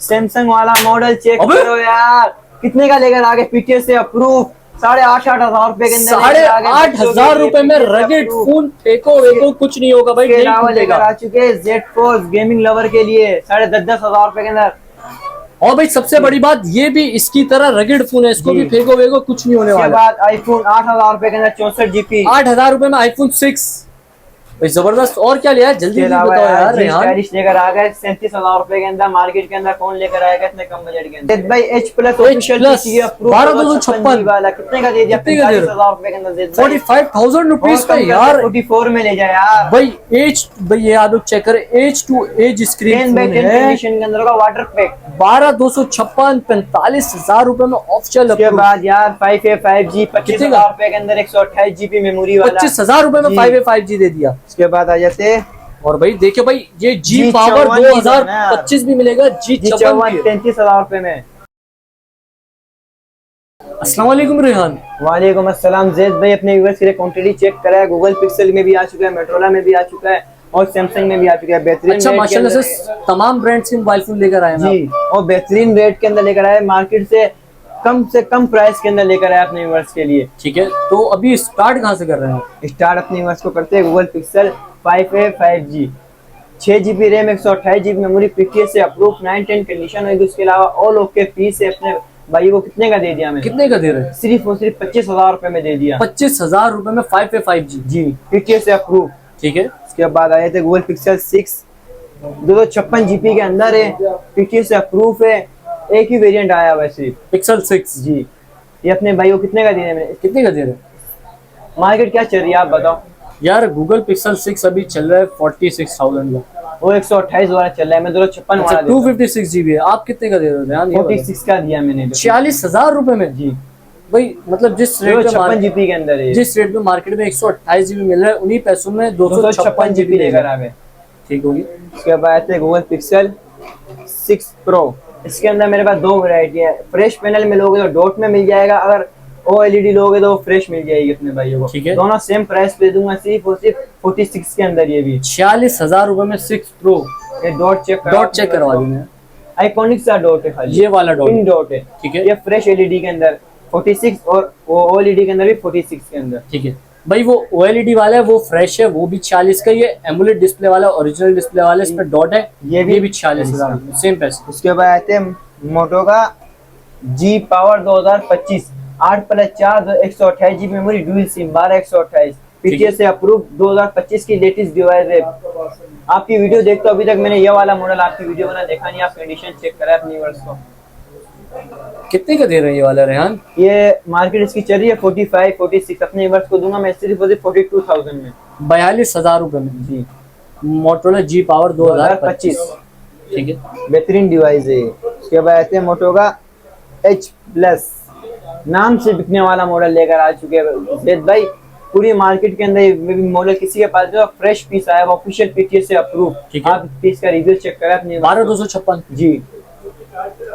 Samsung वाला model check करो यार, कितने का लेकर आगे पीटीएस से अप्रूव, 8,500 रुपए के अंदर 8,500 रुपए में रगेड फोन फेंको वेको कुछ नहीं होगा भाई। लेकर आ चुके हैं जेड फोर्स गेमिंग लवर के लिए 10,500 रुपए के अंदर। और भाई सबसे बड़ी बात ये भी इसकी तरह रगेड फोन है, इसको भी फेंको वेको कुछ नहीं होने वाला। उसके बाद आईफोन 8,000 रुपए के अंदर 64 GB, 8,000 रुपए में आईफोन 6 भाई जबरदस्त। और क्या लिया है जल्दी बताओ यार। रेहान लेकर आ गए 37,000 रुपए के अंदर। मार्केट के अंदर कौन लेकर आएगा इतने कम बजट के अंदर? भाई H प्लस 12,256 वाला कितने का दे दिया? 45,000 रुपए के अंदर 45,000 रुपीज का यार। 44 में ले जाए यार भाई ये आप लोग चेक करें, edge to edge screen condition के अंदर होगा, वाटर पैक 12,256 45,000 रुपए में ऑफिशियल। उसके बाद यार 5A 5G 25,000 रुपए के अंदर 128 GB मेमोरी वाला 25,000 रुपए में 5A 5G दे दिया। उसके बाद आ जाते और भाई देखिए भाई ये जी पावर 2025 भी मिलेगा। G54 33,000 रुपए में। अस्सलाम वालेकुम रेहान। वालेकुम अस्सलाम। ज़ैद भाई अपने व्यूअर्स के लिए क्वांटिटी चेक करा है, गूगल पिक्सल में भी आ चुका है, मोटोरोला में भी आ चुका है और सैमसंग में भी आ चुका है। बेहतरीन अच्छा माशाल्लाह से तमाम ब्रांड्स के मोबाइल फोन लेकर आए जी, और बेहतरीन रेट के अंदर लेकर आए, मार्केट से कम प्राइस के अंदर लेकर आए अपने व्यूअर्स के लिए। ठीक है, तो अभी स्टार्ट कहाँ से कर रहे हैं? स्टार्ट अपने व्यूअर्स को करते हैं Google pixel 5A 5G 6GB RAM 128 GB memory, PTS से अप्रूव, 9-10 कंडीशन होगी। उसके अलावा ऑल ओके फीस से अपने भाई को कितने का दे दिया? मैं कितने का दे रहे हैं? सिर्फ और सिर्फ 25,000 रुपए में दे दिया। 25,000 रुपए में 5A 5G जी, पीटीएस से अप्रूव। ठीक है, उसके बाद आए थे गूगल पिक्सल 6 256 GB के अंदर है, पीटीएस से अप्रूव है, एक ही वेरिएंट आया हुआ है सिर्फ पिक्सल 6 जी। ये अपने भाई को कितने का दे रहे हैं? कितने का दे रहे हैं? मार्केट क्या चल रही है आप बताओ यार? गूगल पिक्सल 6 अभी चल रहा है 46,000 का, वो 128 वाला चल रहा है। मैं 256 वाला 256 GB है। आप कितने का दे रहे हो? 46 का दिया मैंने। 46,000 रुपए में जी भाई, मतलब जिस रेट पे 56 GB के अंदर है, जिस रेट में मार्केट में 128 GB मिल रहा है, उन्हीं पैसों में 256 GB लेकर आ गए। ठीक होगी। उसके बाद गूगल पिक्सल 6 प्रो। इसके अंदर मेरे पास दो वैरायटी है, फ्रेश पैनल में लोगे तो डॉट में मिल जाएगा, अगर OLED लोगे तो फ्रेश मिल जाएगी अपने भाइयों को। ठीक है, दोनों सेम प्राइस पे दूंगा, सिर्फ और सिर्फ 46 के अंदर। ये भी 46,000 रुपए में 6 प्रो। ये डॉट चेक करवा दूंगा, आइकॉनिक सा डॉट है खाली, ये वाला डॉट है। ठीक है, ये फ्रेश LED के अंदर 46 और OLED के अंदर भी 46 के अंदर। ठीक है भाई, वो OLED वाला है वो फ्रेश है, वो भी 40 का। ये एमुलेट डिस्प्ले वाला ओरिजिनल डिस्प्ले वाला, इस पे डॉट है, ये भी 46,000 सेम पैसे। उसके बाद आते हैं मोटो का G power 2025 8+4 128 GB memory, dual SIM 12/128, PTS से अप्रूव, 2025 की लेटेस्ट डिवाइस है। आपकी वीडियो देखते हो, अभी तक मैंने ये वाला मॉडल आपकी वीडियो बना देखा नहीं, आप कंडीशन चेक करा अपनी वर्ष को। कितने का दे रहे हैं ये वाला रेहान? ये मार्केट इसकी चल रही है 45 46, अपने वर्ष को दूंगा मैं सिर्फ 42,000 में, 42,000 रुपए में जी। Motorola G power 2025। ठीक है, बेहतरीन डिवाइस है। उसके बाद आते हैं मोटो का H प्लस, नाम से बिकने वाला मॉडल लेकर आ चुके हैं ज़ैद भाई। पूरी मार्केट के अंदर मॉडल किसी के पास जो फ्रेश पीस आया वो ऑफिशियल पीटीएस से अप्रूव। आप पीस का रिव्यू चेक करें अपने 12,256 जी,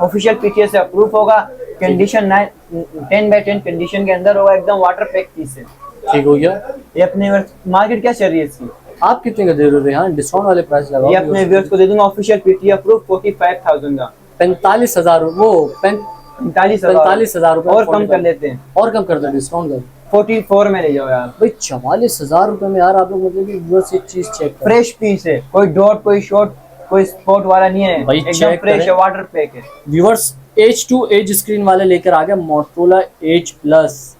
ऑफिशियल पीटीएस से अप्रूव होगा, कंडीशन 10/10 कंडीशन के अंदर होगा, एकदम वाटर पैक पीस है। ठीक हो गया। ये अपने मार्केट क्या चल रही है इसकी? आप कितने का दे रहे हो रेहान? डिस्काउंट वाले प्राइस लगाओ। ये अपने व्यूअर्स को दे दूंगा ऑफिशियल पीटीएस अप्रूव 45,000 का, 45,000 वो 45,000 रुपए और कम कर लेते हैं, और कम कर दो, डिस्काउंट कर 44 में ले जाओ यार भाई। 44,000 रुपए में यार आप लोग मतलब कि व्यूअर्स एक चीज चेक करें, फ्रेश पीस है, कोई डॉट कोई शॉट कोई स्पॉट वाला नहीं है, एकदम फ्रेश है, वाटर पैक है। Viewers edge to edge screen वाले लेकर आ गया Motorola H plus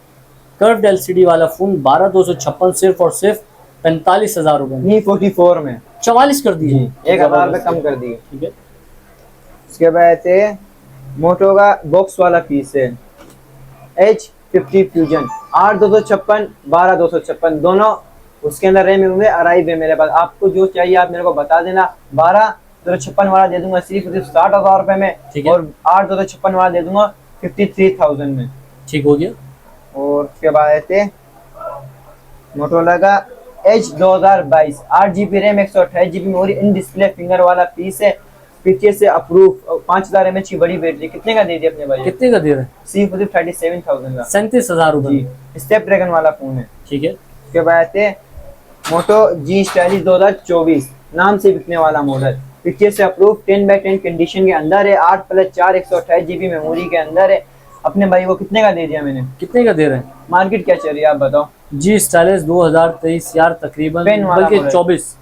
curved LCD वाला फोन, 12,256 सिर्फ और सिर्फ 45,000 रुपए में, 44 में 44 कर दिए, 1,000 रुपए कम कर दिए। ठीक है, उसके बाद मोटो का बॉक्स वाला पीस है H50 फ्यूजन 8,256 12,256 दोनों, उसके अंदर रैम होंगे अराइव है मेरे पास। आपको जो चाहिए आप मेरे को बता देना। 12,256 वाला दे दूंगा सिर्फ 60,000 रुपए में, और 8,256 वाला दे दूंगा 53,000 में। ठीक हो गया। और उसके बाद आते मोटोरोला का H 2022 8GB RAM 128 GB memory, in display finger वाला पीस है, पीटीएस से अप्रूव, 5,000 mAh की बड़ी बैटरी। कितने का दे दिया अपने भाई? कितने का दे रहे हैं? सिर्फ 37,000 का, 37,000 रुपए, स्नैपड्रैगन वाला फोन है। ठीक है, उसके बाद मोटो G स्टाइलिश 2024 नाम से बिकने वाला मॉडल, पीटीएस से अप्रूव 10/10 कंडीशन के अंदर है, 8+4 128 GB मेमोरी के अंदर है। अपने भाई को कितने का दे दिया मैंने? कितने का दे रहे हैं? मार्केट क्या चल रही है आप बताओ? जी स्टाइलिश 2023 यार तकरीबन, पेन वाला बल्कि मॉडल। 24।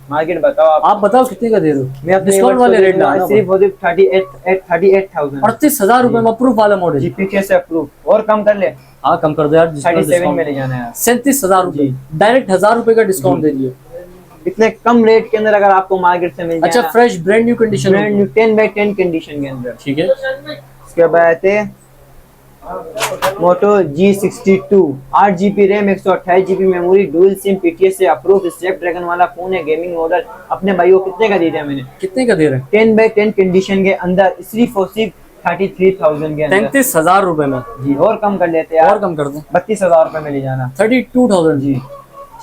मार्केट बताओ आप बताओ कितने का दे रहे हो? मैं अपने डिस्काउंट वाले रेट लगाना। सिर्फ 38,000। 38,000 रुपए में अप्रूव वाला मॉडल। जी पीटीएस से अप्रूव, और कम कर ले। हाँ कम कर दो यार। 37 में ले जाना है। 37,000 रुपए, जी। डायरेक्ट 1000 रुपए का डिस्काउंट दे दिए। इतने कम रेट के अंदर अगर आपको मार्केट से मिल जाए अच्छा fresh brand new condition. Brand new 10/10 condition के अंदर। ठीक है। इसके बाद है मोटो G62, 8 GB RAM 128 GB memory, dual SIM, PTS से अप्रूव, स्नैपड्रैगन वाला फोन है, गेमिंग मॉडल। अपने भाइयों कितने का दे दिया मैंने? कितने का दे रहे हैं? 10/10 कंडीशन के अंदर, सिर्फ और सिर्फ 33,000 के अंदर। 33,000 रुपए में। जी और कम कर लेते हैं और कम कर दो। 32,000 रुपए में ले जाना। 32,000 जी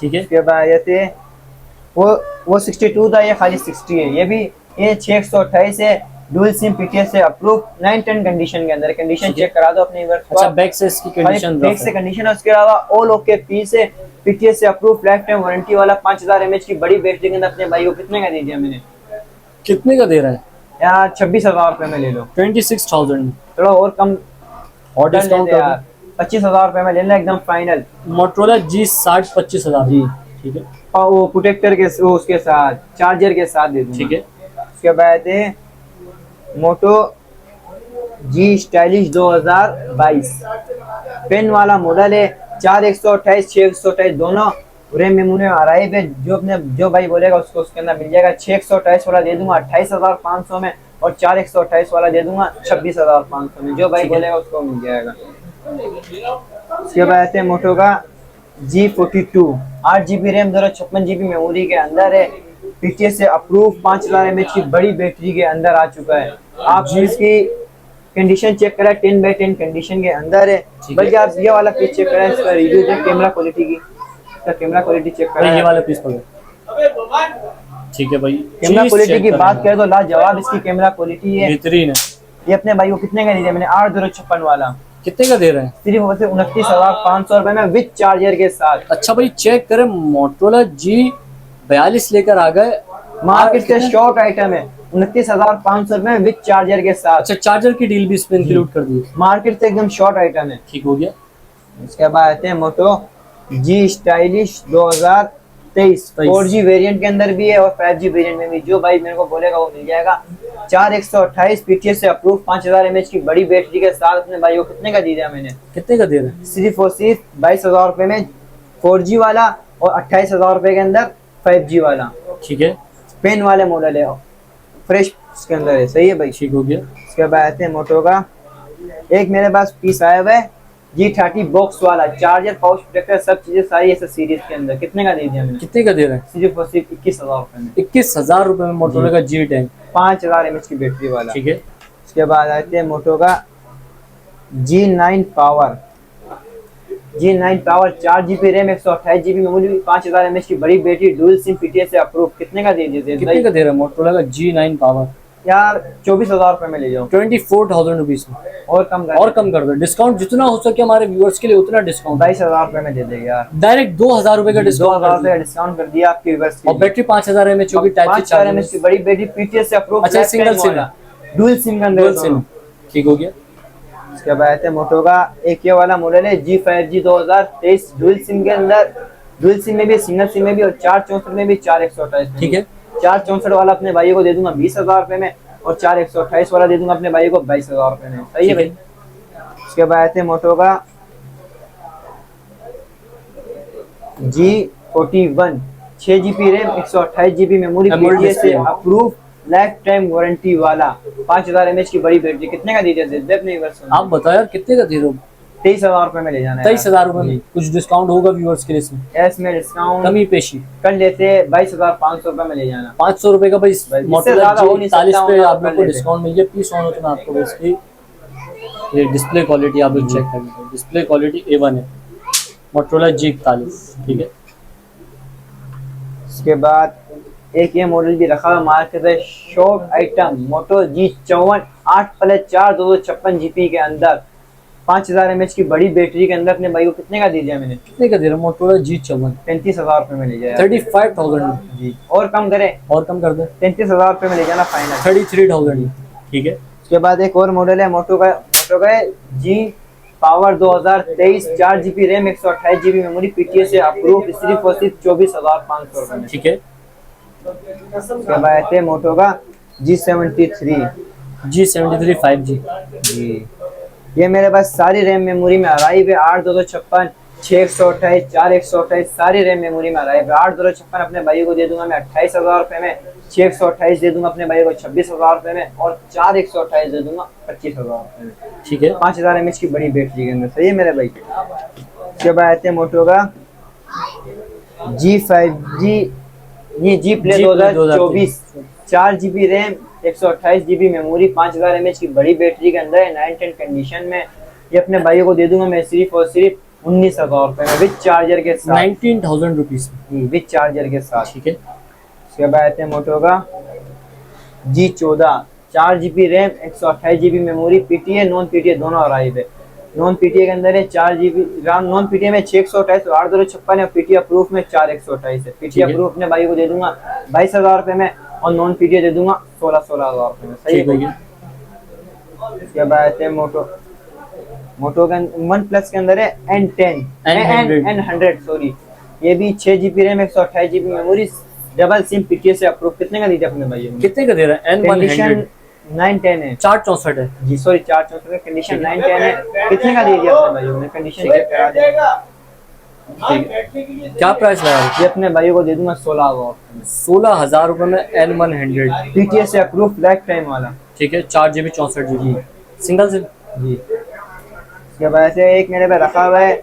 ठीक है। इसके बाद ये थे वो 62 था, ये खाली 60 है। ये भी ये 628 है, डुअल सिम, पीटीएस से अप्रूव, 9/10 कंडीशन के अंदर। कंडीशन चेक करा दो अपने व्यूअर्स को। अच्छा बैक से इसकी कंडीशन बैक से कंडीशन है, उसके अलावा ऑल ओके पीस है, पीटीएस से अप्रूव, लाइफ टाइम वारंटी वाला, 5000 mAh की बड़ी बैटरी के अंदर। अपने भाई को कितने का दे दिया मैंने? कितने का दे रहा है? यार 26,000 रुपए में ले लो। 26,000 में। थोड़ा और कम और डिस्काउंट कर यार, 25,000 रुपए में लेना एकदम फाइनल। Motorola G60 25,000। जी ठीक है। और वो प्रोटेक्टर के वो उसके साथ, चार्जर के साथ दे दूंगा। ठीक है। उसके बाद है मोटो G स्टाइलिश 2022, पेन वाला मॉडल है, 4 128 6 128 दोनों रैम मेमोरी में आ रहा है। जो भाई बोलेगा उसको उसके अंदर मिल जाएगा। 6 128 वाला दे दूंगा 28,500 में, और 4 128 वाला दे दूंगा 26,500 में। जो भाई बोलेगा उसको मिल जाएगा। उसके बाद है मोटो का G42, 8 GB RAM 256 GB memory के अंदर है, पीटीएस से अप्रूव, 5000 mAh की बड़ी बैटरी के अंदर आ चुका है। आप इसकी कंडीशन चेक करें, 10/10 कंडीशन के अंदर है। बल्कि आप ये वाला पीस चेक करें, इसका रिव्यू देख, कैमरा क्वालिटी की, इसका कैमरा क्वालिटी चेक करें। ये वाला पीस पकड़ो। ठीक है भाई। कैमरा क्वालिटी की बात करें तो लाजवाब इसकी कैमरा क्वालिटी है, बेहतरीन है। ये अपने भाई को कितने का दिया मैंने? 8,056 वाला। कितने का दे रहे हैं? सिर्फ वैसे 29,500 रुपए में विद चार्जर के साथ। अच्छा भाई चेक करें, मोटरोला G42 लेकर आ गए। मार्केट से शॉर्ट आइटम है, 29,500 रुपए में विद चार्जर के साथ। अच्छा चार्जर की डील भी इसमें इंक्लूड कर दी। मार्केट से एकदम शॉर्ट आइटम है। ठीक हो गया। इसके बाद आते हैं मोटो G स्टाइलिश 2023, 4G वेरिएंट के अंदर भी है और 5G वेरिएंट में भी। जो भाई मेरे को बोलेगा वो मिल जाएगा। 4 128 पीटीएस से अप्रूव, 5000 mAh की बड़ी बैटरी के साथ। अपने भाई को कितने का दिया मैंने? कितने का दे रहे हैं? सिर्फ और सिर्फ 22,000 रुपए में 4G वाला, और 28,000 रुपए के अंदर 5G वाला। ठीक है। पेन वाले मॉडल है, फ्रेश इसके अंदर है। सही है भाई। ठीक हो गया। इसके बाद आते हैं मोटो का एक मेरे पास पीस आया हुआ है, G30 बॉक्स वाला, चार्जर, पाउच प्रोटेक्टर, सब चीजें सारी ऐसे सीरीज के अंदर। कितने का दे दिया मैंने? कितने का दे रहे हैं? सिर्फ और सिर्फ 21,000 रुपए में। 21,000 रुपए में मोटरोला का G10, 5000 mAh की बैटरी वाला। ठीक है। उसके बाद आते हैं मोटो का G9 power, G9 power, 4 GB RAM 128 GB memory, 5000 mAh की बड़ी बैटरी, डुअल सिम, पीटीएस से अप्रूव। कितने का दे दिया? कितने का दे रहा है मोटरोला का G9 पावर? यार 24,000 रुपए में ले जाओ। 24,000 रुपीज में। और कम कर दो। डिस्काउंट जितना हो सके हमारे व्यूअर्स के लिए उतना डिस्काउंट। 22,000 रुपए में दे देगा यार। डायरेक्ट 2,000 रुपए का डिस्काउंट। 2,000 रुपए का डिस्काउंट कर दिया आपके व्यूअर्स के और बैटरी 5000 mAh की टाइप सी 5000 mAh की बड़ी बैटरी, पीटीएस से अप्रूव। अच्छा सिंगल सिम, डुअल सिम का डुअल सिम। ठीक हो गया। इसके बाद है मोटो का एक ये वाला मॉडल है G5G 2023, डुअल सिम के अंदर, डुअल सिम में भी, सिंगल सिम में भी, और 464 में भी, 4 128। ठीक है। 464 वाला अपने भाई को दे दूंगा 20,000 रुपए में, और 4 128 वाला दे दूंगा अपने भाई को 22,000 रुपए में। सही है भाई। उसके बाद है मोटो का G41, 6 GB RAM 128 GB memory, PTS से अप्रूव, लाइफ टाइम वारंटी वाला, 5000 mAh की बड़ी बैटरी। कितने का दीजिए? नहीं वर्षन। आप बताओ यार कितने का दे रहे हो? 23,000 रुपए में ले जाना है। 23,000 रुपए में कुछ डिस्काउंट होगा व्यूअर्स के लिए इसमें? इसमें डिस्काउंट कमी पेशी कर लेते, 22,500 रुपए में ले जाना। 500 रुपए का भाई मोटरोला G40 पे आप लोग को लेते। डिस्काउंट मिल गया। पीस ऑन हो तो मैं आपको इसकी ये डिस्प्ले क्वालिटी आप लोग चेक कर लीजिए। डिस्प्ले क्वालिटी A1 है मोटरोला G41, ठीक है। उसके बाद एक ये मॉडल भी रखा हुआ मार्केट में, शॉर्ट आइटम, मोटो G54, 8+4 256 GB के अंदर, 5000 mAh की बड़ी बैटरी के अंदर अपने भाई को कितने का दे दिया मैंने? कितने का दे रहा हूँ मोटोरोला G54? 35,000 रुपए में ले जाए 35,000 जी, और कम करे, और कम कर दे 33,000 रुपए में ले जाना फाइनल। 33,000। ठीक है। उसके बाद एक और मॉडल है मोटो का G power 2023, 4 GB RAM, 128 GB memory, PTA से अप्रूव, सिर्फ और सिर्फ 24,500 रुपए में। ठीक है। उसके बाद है मोटो का G73 G73 5G। जी, ये मेरे पास सारी रैम मेमोरी में अराइव है, 8/256, 6/128, 4/128 सारी रैम मेमोरी में अराइव है। 8/256 अपने भाई को दे दूंगा मैं 28,000 रुपए में, 6/128 दे दूंगा अपने भाई को 26,000 रुपए में, और 4/128 दे दूंगा 25,000 रुपए में। ठीक है। 5000 mAh की बड़ी बैटरी के अंदर, सही है मेरे भाई। उसके बाद आते हैं मोटो का G5G, ये G play 2024, 4 GB RAM, 128 GB memory, 5000 mAh की बड़ी बैटरी के अंदर है, 910 कंडीशन में। ये अपने भाई को दे दूंगा मैं सिर्फ और सिर्फ 19,000 रुपए में, विद चार्जर के साथ। 19,000 रुपीज विद चार्जर के साथ। ठीक है। उसके बाद आते हैं मोटो का G14, 4 GB RAM, 128 GB memory, PTA non PTA दोनों अराइव है। नॉन पीटीए के अंदर है 4 GB रैम, नॉन पीटीए में 6/128 और 8/256 है, पीटीए प्रूफ में 4/128 है। पीटीए प्रूफ अपने भाई को दे दूंगा 22,000 रुपए में, और नॉन पीटीए दे दूंगा 16,000 रुपए में, सही है। उसके बाद आते हैं मोटो का OnePlus के अंदर है N100 सॉरी, ये भी 6 GB RAM, 128 GB memory, double SIM, PTA से अप्रूव। कितने का दीजिए अपने भाई? कितने का दे रहा है? N100 910 है, 464 है जी सॉरी 464 है, कंडीशन 910 है। कितने का दे दिया अपने भाइयों ने? कंडीशन चेक करा देगा। क्या प्राइस लगा? ये अपने भाइयों को दे दूंगा 16,000 16,000 रुपए में N100 पीटीए से अप्रूव लाइफ टाइम वाला। ठीक है। 4 GB 64 GB सिंगल सिम जी। इसके बाद से एक मेरे पे रखा हुआ है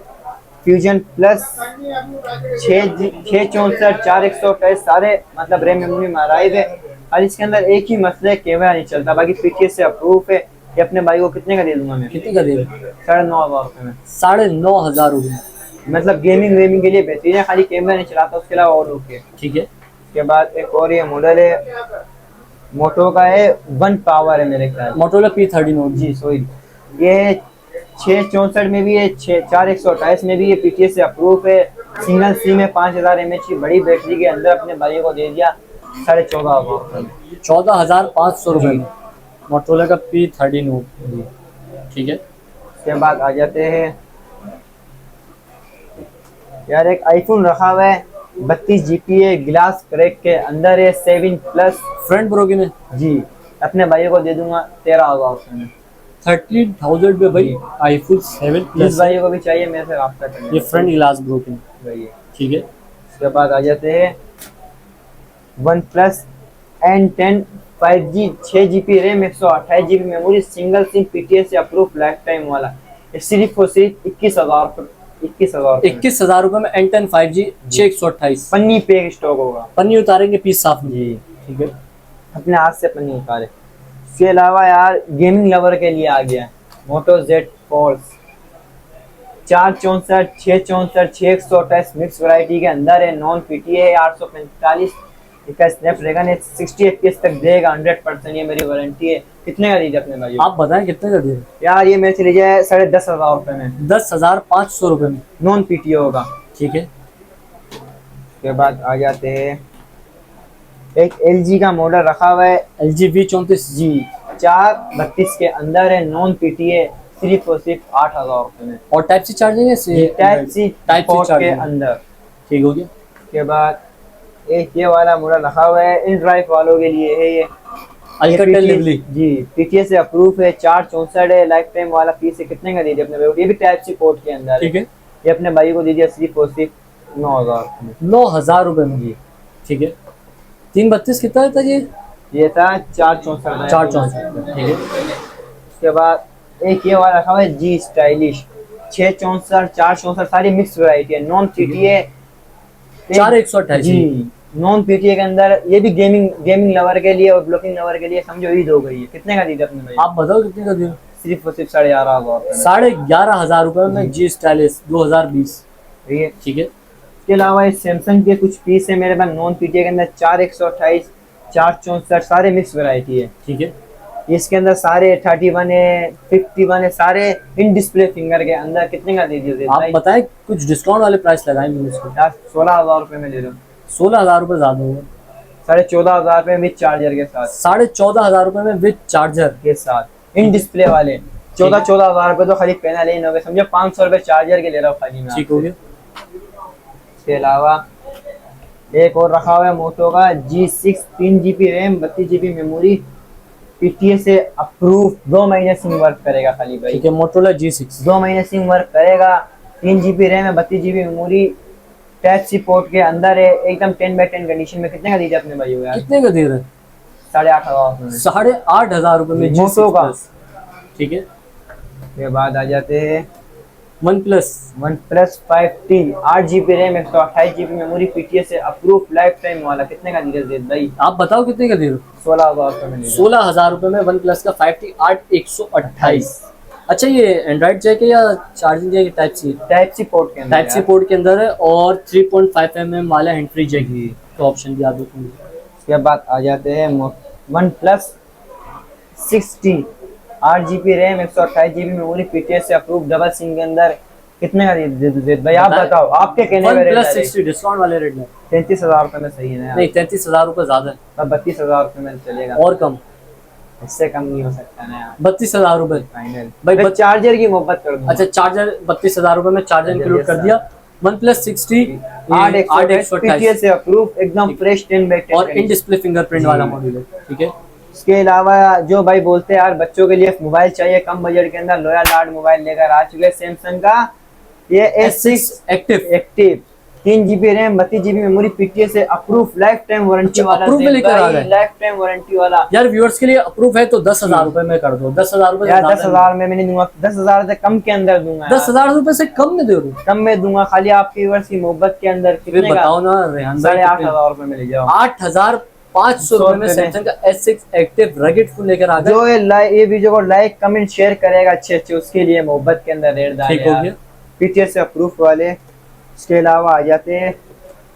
फ्यूजन प्लस 6/64, 4/128 सारे मतलब रैम मेमोरी में अराइव है। और इसके अंदर एक ही मसला है, कैमरा नहीं चलता, बाकी पीटीए से अप्रूव है। ये अपने भाई को कितने का दे दूंगा मैं? कितने का दे रहा है? 9,500 रुपए में। 9,500 रुपए। मतलब गेमिंग के लिए बेहतरीन है, खाली कैमरा नहीं चलाता, उसके अलावा और ओके। ठीक है। उसके बाद एक और ये मॉडल है मोटो का है, वन पावर है मेरे ख्याल। मोटोरोला P30 नोट जी सॉरी, ये 6/64 में भी है, 4/128 में भी ये पीटीए से अप्रूव है, सिंगल सिम है, 5000 mAh की बड़ी बैटरी के अंदर अपने भाई को दे दिया 14,500 में। 14,500 रुपए में मोटोरोला का P30 नोट। ठीक है। उसके बाद आ जाते हैं यार, एक आईफोन रखा हुआ है 32 GP है, ग्लास क्रैक के अंदर है, 7 प्लस फ्रंट ब्रोकन है जी, अपने भाई को दे दूंगा 13,000 में। 13,000 पे भाई iPhone 7 जिस प्लस भाई को भी चाहिए मेरे से रब्ता करें। ये फ्रंट ग्लास ब्रोकन। वही है। ठीक है। उसके बाद आ जाते हैं OnePlus N10 5G, 6 GB RAM, 128 GB memory, single SIM, PTA से अप्रूव लाइफ टाइम वाला। ये सिर्फ और सिर्फ 21,000 रुपए में N10 5G 6/128 पन्नी पे स्टॉक होगा। पन्नी उतारेंगे पीस साफ में। जी, ठीक है। अपने हाथ से पन्नी उतारे। इसके अलावा यार गेमिंग लवर के लिए आ गया मोटो Z Force, 4/64, 6/64, 6/128 मिक्स वैरायटी के अंदर है, नॉन पीटीए है, 845 इसका स्नैपड्रैगन है, 60 FPS तक देगा, 100%, ये मेरी वारंटी है। कितने का दीजिए अपने भाई? आप बताएं कितने का दे? यार ये मेरे से लीजिए 10,500 रुपए में, 10,500 रुपए में नॉन पीटीए होगा। ठीक है। उसके बाद आ जाते हैं एक LG का मॉडल रखा हुआ है LG V34 जी, 432 के अंदर है, नॉन पीटीए, सिर्फ और सिर्फ 8,000 रुपए में, और टाइप सी चार्जिंग है टाइप सी पोर्ट के चार्जिंग अंदर। ठीक हो गया। उसके बाद एक ये वाला मॉडल रखा हुआ है, इन ड्राइव वालों के लिए है ये अल्काटेल लिवली जी, पीटीए से अप्रूव है, 4/64 है, लाइफ टाइम वाला पीस है। कितने का दीजिए अपने भाई को? ये भी टाइप सी पोर्ट के अंदर है। ठीक है। ये अपने भाई को दीजिए सिर्फ और सिर्फ 9,000 9,000 रुपए में जी। ठीक है। 332 कितना था ये था 4/64। 4/64। ठीक है। उसके बाद एक ये वाला रखा हुआ है जी स्टाइलिश, 6/64, 4/64 सारी मिक्स वैरायटी है, नॉन पीटीए, 4/128 जी, नॉन पीटीए के अंदर। ये भी गेमिंग लवर के लिए और ब्लॉकिंग लवर के लिए समझो ईद हो गई है। कितने का दीजिए अपने भाई? आप बताओ कितने का दिया? सिर्फ और सिर्फ 11,500 11,500 रुपए में जी स्टाइलिश 2020। ठीक है। इसके अलावा इस सैमसंग के कुछ पीस है मेरे पास नॉन पीटीए के अंदर, 4/128, 4/64 सारे मिक्स वैरायटी है। ठीक है। इसके अंदर सारे 31 है, 51 है, सारे इन डिस्प्ले फिंगर के अंदर। कितने का दे दिए आप बताएं, कुछ डिस्काउंट वाले प्राइस लगाएंगे इसको। यार 16,000 रुपए में ले लो। 16,000 रुपये ज्यादा होगा। 14,500 रुपए विद चार्जर के साथ। 14,500 रुपये में विद चार्जर के साथ इन डिस्प्ले वाले 14,000 रुपए तो खाली पैनल ही हो गए, समझो 500 रुपए चार्जर के ले रहा हूँ खाली मैं। ठीक हो गया। इसके अलावा एक और रखा हुआ है मोटो का G6, 3 GB RAM, 32 GB memory, PTA से अप्रूव, 2 महीने सिम वर्क करेगा खाली भाई। ठीक है, मोटोरोला G6 2 महीने सिम वर्क करेगा, 3 GB रैम है, 32 GB memory, type C port के अंदर है, एकदम 10/10 कंडीशन में। कितने का दीजिए अपने भाई यार? कितने का दे रहे हैं? 8,500 में। 8,500 रुपये में मोटो G6 का। Plus। ठीक है। के बाद आ जाते हैं one plus 5T, 8 GB RAM, 128 GB memory, PTA से अप्रूव, लाइफ टाइम वाला। कितने का दीजिए जेद भाई? आप बताओ कितने का दे रहे हो? 16,000 रुपए में। 16,000 रुपये में वन प्लस का 5T 8/128। अच्छा, ये एंड्रॉइड जैक है या charging jack? Type C, type C port के अंदर। टाइप सी पोर्ट के अंदर है और 3.5 mm वाला हैंड फ्री जैक का ऑप्शन दिया दो। उसके बाद आ जाते हैं OnePlus 6T, 8 GB RAM, 128 GB memory, PTA से अप्रूव, डबल सिम के अंदर। कितने का दे भाई? आप बताओ, आपके कहने में रेट OnePlus 6T डिस्काउंट वाले रेट में 33,000 रुपए में सही है ना? नहीं, 33,000 रुपये ज्यादा है। तब 32,000 रुपए में चलेगा, और कम, इससे कम नहीं हो सकता ना यार। 32,000 रुपये फाइनल भाई। मैं चार्जर की मोहब्बत कर दूंगा। अच्छा, चार्जर 32,000 रुपये में चार्जर इंक्लूड कर दिया। OnePlus 6T 8/128 PTA से अप्रूव, एकदम फ्रेश 10/10 और इन डिस्प्ले फिंगरप्रिंट वाला मॉड्यूल है। ठीक है। इसके अलावा जो भाई बोलते हैं यार बच्चों के लिए मोबाइल चाहिए कम बजट के अंदर, लोया लार्ड मोबाइल लेकर आ चुके हैं सैमसंग का ये S6 active, 3 GB RAM, 32 GB memory, PTA से अप्रूव, लाइफ टाइम वारंटी वाला। अप्रूव में लेकर आ गए, लाइफ टाइम वारंटी वाला। यार व्यूअर्स के लिए अप्रूव है तो 10,000 रुपए में कर दो। 10,000 रुपए यार 10,000 में मैं नहीं दूंगा, 10,000 से कम के अंदर दूंगा। 10,000 रुपए से कम में दे दो? कम में दूंगा, खाली आपके व्यूअर्स की मोहब्बत के अंदर। फिर बताओ ना रेहान भाई, 8,500 रुपए में ले जाओ। 8,500 रुपए में सैमसंग का S6 एक्टिव रगेड फोन लेकर आ गए। जो ये वीडियो को लाइक कमेंट शेयर करेगा अच्छे अच्छे, उसके लिए मोहब्बत के अंदर रेट डाले। ठीक हो गया। PTA से अप्रूव वाले। इसके अलावा आ जाते हैं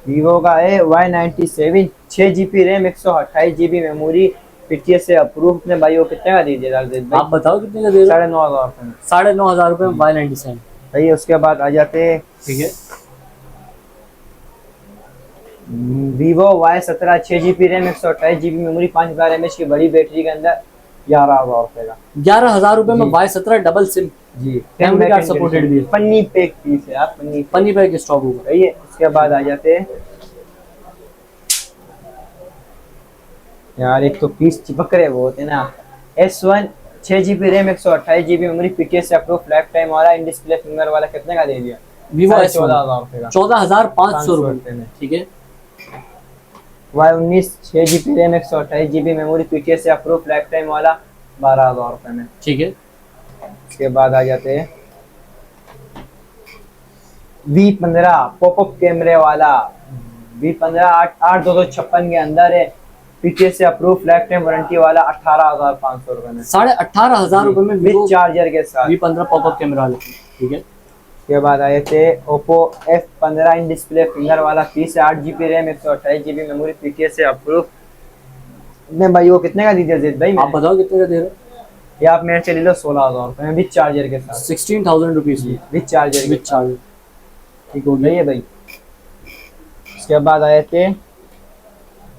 वीवो का है Y97, 6 GB RAM, 128 GB memory, PTA से अप्रूव। अपने भाई को कितने का दीजिए? आप बताओ कितने का दे रहे हो? 9,500 रुपए में। 9,500 रुपए में Y97। भाई उसके बाद आ जाते हैं ठीक है। Vivo Y17, 6 GB RAM, 128 GB memory, 5000 mAh की बड़ी बैटरी के अंदर, 11,000 रुपए का। 11,000 रुपए में Y17 डबल सिम जी, मेमोरी कार्ड सपोर्टेड भी है। पन्नी पैक पीस है यार, पन्नी पैक स्टॉक होगा। सही है। उसके बाद आ जाते हैं यार, एक तो पीस चिपक रहे वो होते ना, S1, 6 GB RAM, 128 GB memory, PTA से अप्रूव, लाइफ टाइम वाला, इन डिस्प्ले फिंगर वाला। कितने का दे दिया? Vivo S1 14,000 रुपए का। 14,500 रुपए में। ठीक है। Y19, 6 GB RAM, 128 GB memory, PTA से अप्रूव, लाइफ टाइम वाला, 12,000 रुपए में। ठीक है। उसके बाद आ जाते हैं V15 पॉपअप कैमरे वाला, V15 8/256 के अंदर है, PTA से अप्रूव, लाइफ टाइम वारंटी वाला, 18,500 रुपए में। 18,500 रुपए में विद चार्जर के साथ। V15 पॉपअप कैमरा वाला। ठीक है। उसके बाद आए थे Oppo F15 in display finger वाला, 30 से 8 GB RAM, 128 GB memory, PTA से अप्रूव। मैं भाई वो कितने का दीजिए जेद भाई? आप बताओ कितने का दे रहे हो? ये आप मेरे से ले लो 16,000 रुपए में विद चार्जर के साथ। 16,000 rupees with charger. With charger. ठीक हो गई है भाई। उसके बाद आए थे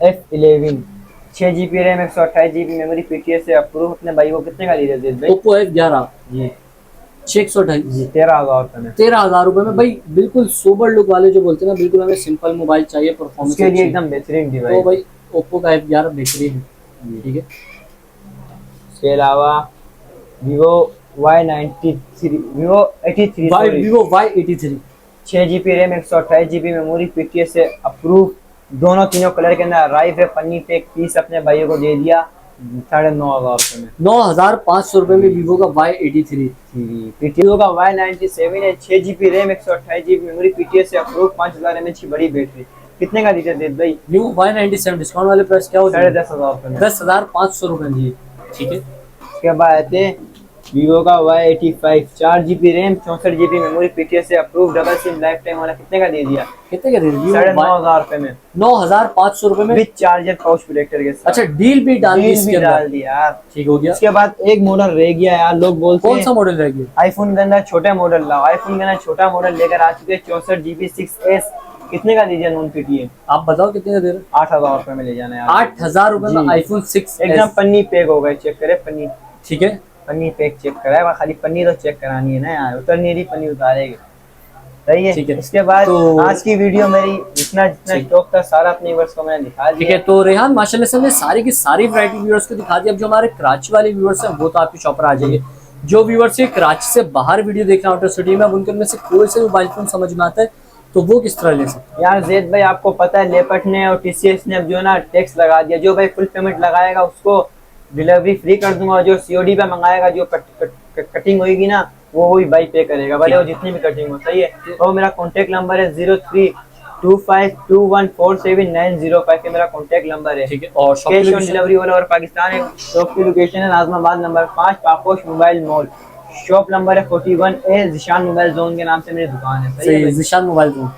F11, 6 GB RAM, 128 GB memory, PTA से अप्रूव। अपने भाई को कितने का दीजिए जेद भाई? Oppo F11 जी, 628 जी, 13,000 रुपए में। 13,000 रुपए में भाई, बिल्कुल सोबर लुक वाले जो बोलते हैं ना, बिल्कुल हमें सिंपल मोबाइल चाहिए, परफॉर्मेंस उसके लिए एकदम बेहतरीन डिवाइस। तो भाई Oppo का F11 बेहतरीन है। ठीक है। इसके अलावा Vivo Y93, Vivo 83, Vivo Y83, 6 GB RAM, 128 GB memory, PTA से अप्रूव, दोनों तीनों कलर के अंदर राइफ है, पन्नी पे एक पीस। अपने भाइयों को दे दिया 9,500 रुपए में। 9,500 रुपए में Vivo का Y83। Vivo का Y97 है, 6 GB RAM, 128 GB memory, PTA से अप्रूव, 5000 mAh की बड़ी बैटरी। कितने का दीजिए देद भाई? Vivo Y97 डिस्काउंट वाले प्राइस क्या हो जाएगा? 10,500 रुपए में। 10,500 रुपए। जी, ठीक है। उसके बाद आते वीवो का Y85 4 GB RAM 64 GB memory PTS से approve double SIM life time वाला कितने का दे दिया? कितने का दे रही 9,500 में 9,500 रुपए में। विद चार्जर पाउच प्रोटेक्टर के साथ। अच्छा डील भी डाल दी डील इसके भी अंदर। डाल दिया यार। ठीक हो गया। उसके बाद एक मॉडल रह गया यार, लोग बोलते कौन हैं सा मॉडल रह गया? आईफोन के अंदर छोटे मॉडल लाओ। आईफोन के अंदर छोटा मॉडल लेकर आ चुके 64 GB 6S कितने का दीजिए नॉन PTS? आप बताओ कितने का दे रहे? 8,000 रुपए में ले जाना है। 8,000 रुपए में जी। आईफोन 6 एकदम पन्नी पैक हो गए, चेक करे पन्नी, ठीक है। पन्नी पैक चेक कराए, खाली पन्नी तो चेक करानी है ना यार, उतर नहीं रही पन्नी उतारेगी। सही है। ठीक है। इसके बाद तो आज की वीडियो मेरी जितना स्टॉक था सारा अपने व्यूअर्स को मैंने दिखा ठीक दिया। है। तो रेहान माशाल्लाह से हमने सारी की सारी वैरायटी व्यूअर्स को दिखा दी। अब जो हमारे कराची वाले व्यूअर्स हैं वो तो आपकी शॉप पर आ जाएंगे। जो व्यूअर्स ये कराची से बाहर वीडियो देख रहे हैं आउटर सिटी में, अब उनके में से कोई से मोबाइल फोन समझ में आता है तो वो किस तरह ले सकते यार जैद भाई आपको पता है लेपट ने और TCS ने अब जो है ना टैक्स लगा दिया। जो भाई फुल पेमेंट लगाएगा उसको डिलीवरी फ्री कर दूंगा, जो COD पे मंगाएगा जो कटिंग होगी ना वो वही भाई पे करेगा, भले वो जितनी भी कटिंग हो। सही है। और मेरा कॉन्टेक्ट नंबर है 0325214790 के मेरा कॉन्टेक्ट नंबर है। ठीक है। और shop cash on delivery all over Pakistan है। शॉप की लोकेशन है Najmabad number 5 Paposh mobile mall. Shop number है 41A जिशान मोबाइल जोन के नाम से मेरी दुकान है। सही है से भाई? Zeeshan mobile phone.